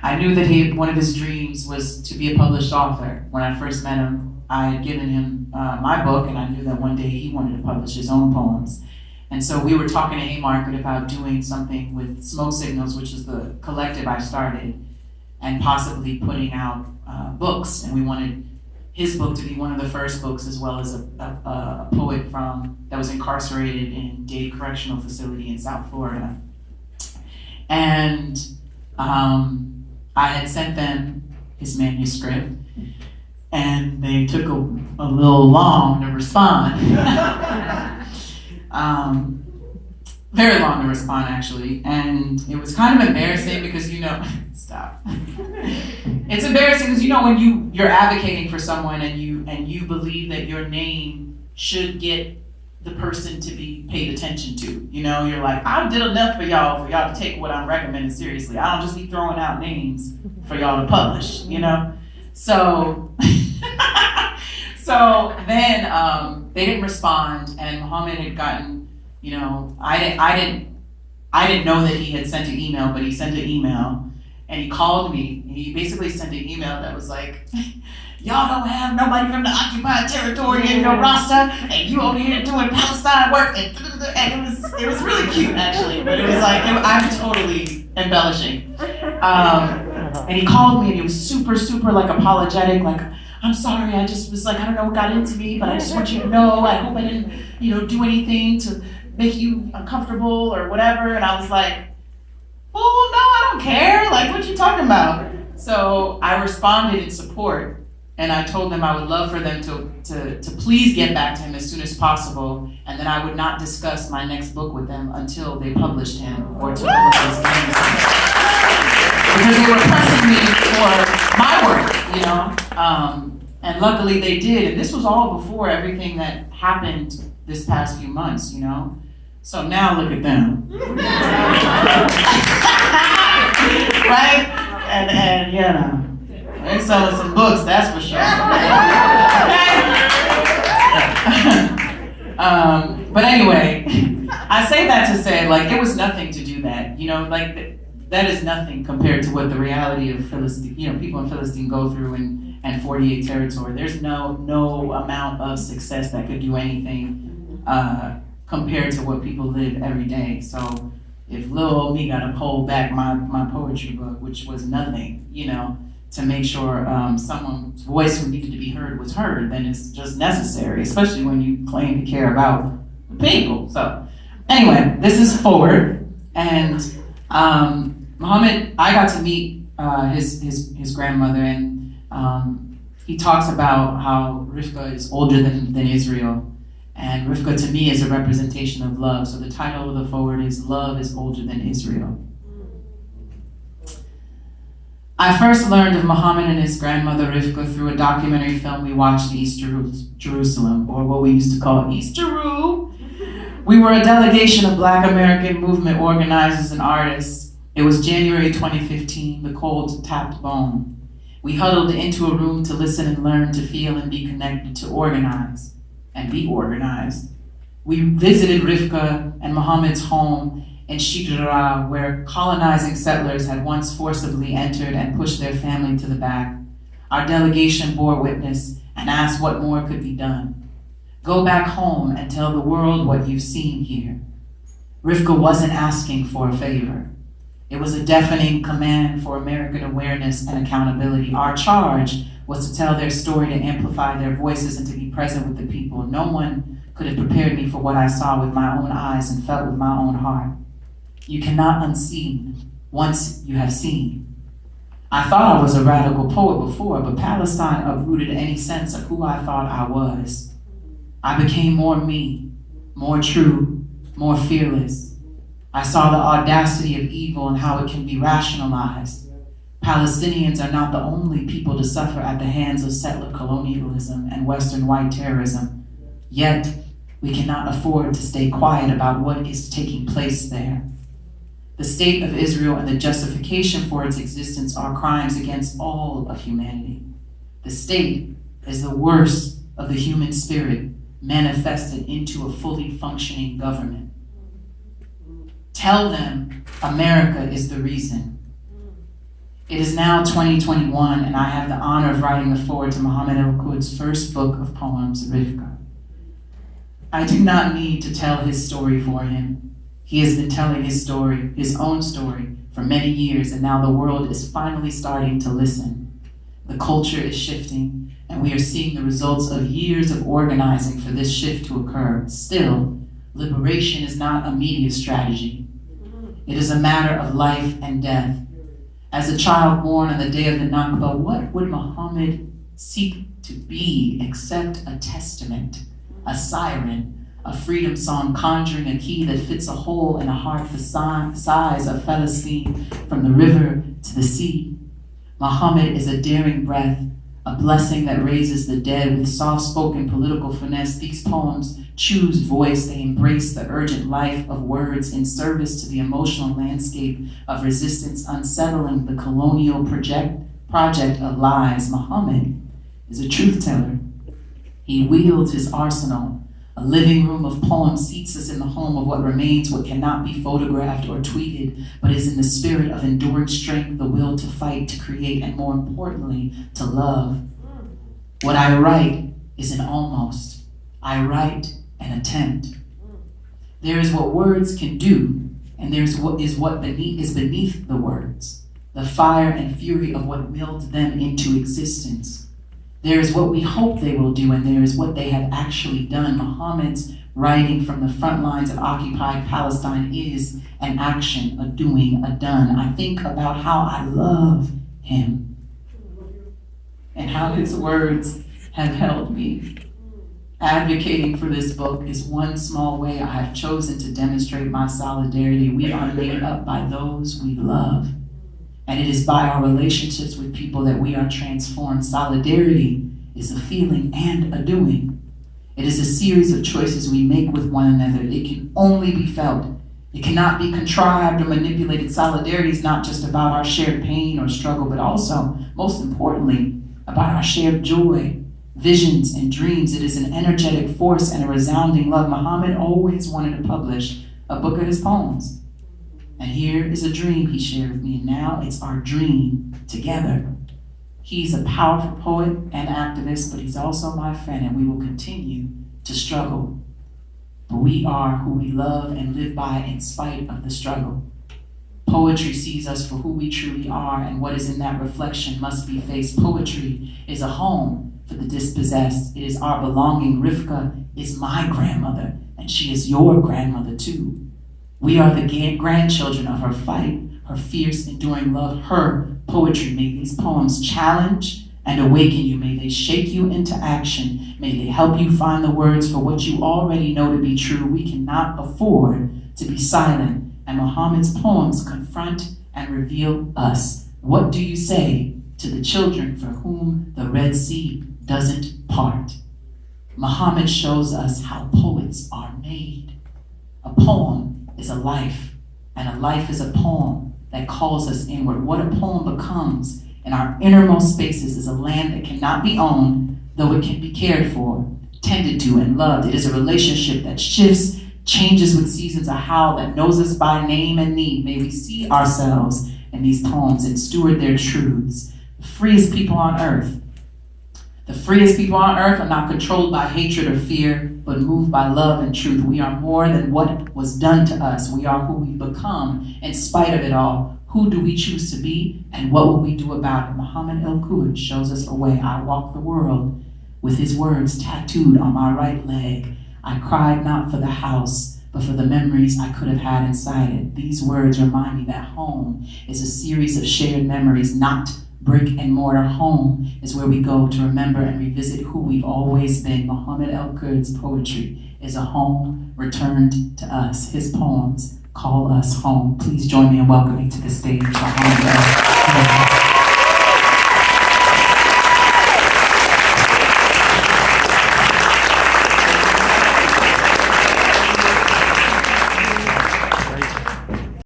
I knew that one of his dreams was to be a published author. When I first met him, I had given him my book, and I knew that one day he wanted to publish his own poems. And so we were talking to Haymarket about doing something with Smoke Signals, which is the collective I started, and possibly putting out books. And we wanted his book to be one of the first books, as well as a poet that was incarcerated in Dade Correctional Facility in South Florida. And I had sent them his manuscript, and they took a little long to respond. Very long to respond, actually. And it was kind of embarrassing because, stop. It's embarrassing because, when you're advocating for someone and you believe that your name should get the person to be paid attention to. You're like, I did enough for y'all to take what I'm recommending seriously. I don't just be throwing out names for y'all to publish, So, so then they didn't respond, and Mohammed had gotten, I didn't know that he had sent an email, but he sent an email, and he called me, and he basically sent an email that was like, y'all don't have nobody from the occupied territory in your roster, and you over here doing Palestine work, and it was really cute, actually, but it was like, I'm totally embellishing. And he called me, and he was super, super, apologetic, I'm sorry, I just was I don't know what got into me, but I just want you to know, I hope I didn't, do anything to make you uncomfortable or whatever. And I was like, oh, no, I don't care. What you talking about? So I responded in support, and I told them I would love for them to please get back to him as soon as possible, and that I would not discuss my next book with them until they published him or to publish his manuscript. Because they were pressing me for my work, and luckily they did. And this was all before everything that happened this past few months, So now look at them. Right? And they're selling some books, that's for sure. But anyway, I say that to say, it was nothing to do that. That is nothing compared to what the reality of Philistine, people in Philistine go through and 48 territory. There's no amount of success that could do anything compared to what people live every day. So if little old me got to hold back my poetry book, which was nothing, to make sure someone's voice who needed to be heard was heard, then it's just necessary, especially when you claim to care about the people. So anyway, this is forward, and Mohammed, I got to meet his grandmother, and he talks about how Rifqa is older than Israel, and Rifqa to me is a representation of love. So the title of the forward is Love is Older Than Israel. I first learned of Mohammed and his grandmother Rifqa through a documentary film we watched in East Jerusalem, or what we used to call East Jeru. We were a delegation of Black American movement organizers and artists. It was January 2015, the cold tapped bone. We huddled into a room to listen and learn, to feel and be connected, to organize and be organized. We visited Rifqa and Mohammed's home in Shidra, where colonizing settlers had once forcibly entered and pushed their family to the back. Our delegation bore witness and asked what more could be done. Go back home and tell the world what you've seen here. Rifqa wasn't asking for a favor. It was a deafening command for American awareness and accountability. Our charge was to tell their story, to amplify their voices, and to be present with the people. No one could have prepared me for what I saw with my own eyes and felt with my own heart. You cannot unseen once you have seen. I thought I was a radical poet before, but Palestine uprooted any sense of who I thought I was. I became more me, more true, more fearless. I saw the audacity of evil and how it can be rationalized. Palestinians are not the only people to suffer at the hands of settler colonialism and Western white terrorism. Yet, we cannot afford to stay quiet about what is taking place there. The state of Israel and the justification for its existence are crimes against all of humanity. The state is the worst of the human spirit manifested into a fully functioning government. Tell them America is the reason. It is now 2021, and I have the honor of writing the foreword to Mohammed El-Kurd's first book of poems, Rifqa. I do not need to tell his story for him. He has been telling his story, his own story, for many years, and now the world is finally starting to listen. The culture is shifting, and we are seeing the results of years of organizing for this shift to occur. Still, liberation is not a media strategy. It is a matter of life and death. As a child born on the day of the Nakba, what would Muhammad seek to be except a testament, a siren, a freedom song conjuring a key that fits a hole in a heart the size of Palestine from the river to the sea? Muhammad is a daring breath, a blessing that raises the dead with soft-spoken political finesse. These poems choose voice. They embrace the urgent life of words in service to the emotional landscape of resistance, unsettling the colonial project of lies. Muhammad is a truth teller. He wields his arsenal. A living room of poems seats us in the home of what remains, what cannot be photographed or tweeted, but is in the spirit of enduring strength, the will to fight, to create, and more importantly, to love. What I write is an almost. I write an attempt. There is what words can do, and there is what is beneath the words, the fire and fury of what willed them into existence. There is what we hope they will do, and there is what they have actually done. Muhammad's writing from the front lines of occupied Palestine is an action, a doing, a done. I think about how I love him and how his words have held me. Advocating for this book is one small way I have chosen to demonstrate my solidarity. We are made up by those we love. And it is by our relationships with people that we are transformed. Solidarity is a feeling and a doing. It is a series of choices we make with one another. It can only be felt. It cannot be contrived or manipulated. Solidarity is not just about our shared pain or struggle, but also, most importantly, about our shared joy, visions, and dreams. It is an energetic force and a resounding love. Muhammad always wanted to publish a book of his poems. And here is a dream he shared with me, and now it's our dream together. He's a powerful poet and activist, but he's also my friend, and we will continue to struggle. But we are who we love and live by in spite of the struggle. Poetry sees us for who we truly are, and what is in that reflection must be faced. Poetry is a home for the dispossessed. It is our belonging. Rifqa is my grandmother, and she is your grandmother too. We are the grandchildren of her fight, her fierce, enduring love, her poetry. May these poems challenge and awaken you. May they shake you into action. May they help you find the words for what you already know to be true. We cannot afford to be silent, and Muhammad's poems confront and reveal us. What do you say to the children for whom the Red Sea doesn't part? Muhammad shows us how poets are made. A poem is a life, and a life is a poem that calls us inward. What a poem becomes in our innermost spaces is a land that cannot be owned, though it can be cared for, tended to, and loved. It is a relationship that shifts, changes with seasons, a howl that knows us by name and need. May we see ourselves in these poems and steward their truths. The freest people on earth. The freest people on earth are not controlled by hatred or fear, but moved by love and truth. We are more than what was done to us. We are who we've become in spite of it all. Who do we choose to be, and what will we do about it? Mohammed El-Kurd shows us a way. I walk the world with his words tattooed on my right leg. I cried not for the house, but for the memories I could have had inside it. These words remind me that home is a series of shared memories, not brick and mortar. Home is where we go to remember and revisit who we've always been. Mohammed El-Kurd's poetry is a home returned to us. His poems call us home. Please join me in welcoming to the stage Mohammed El-Kurd.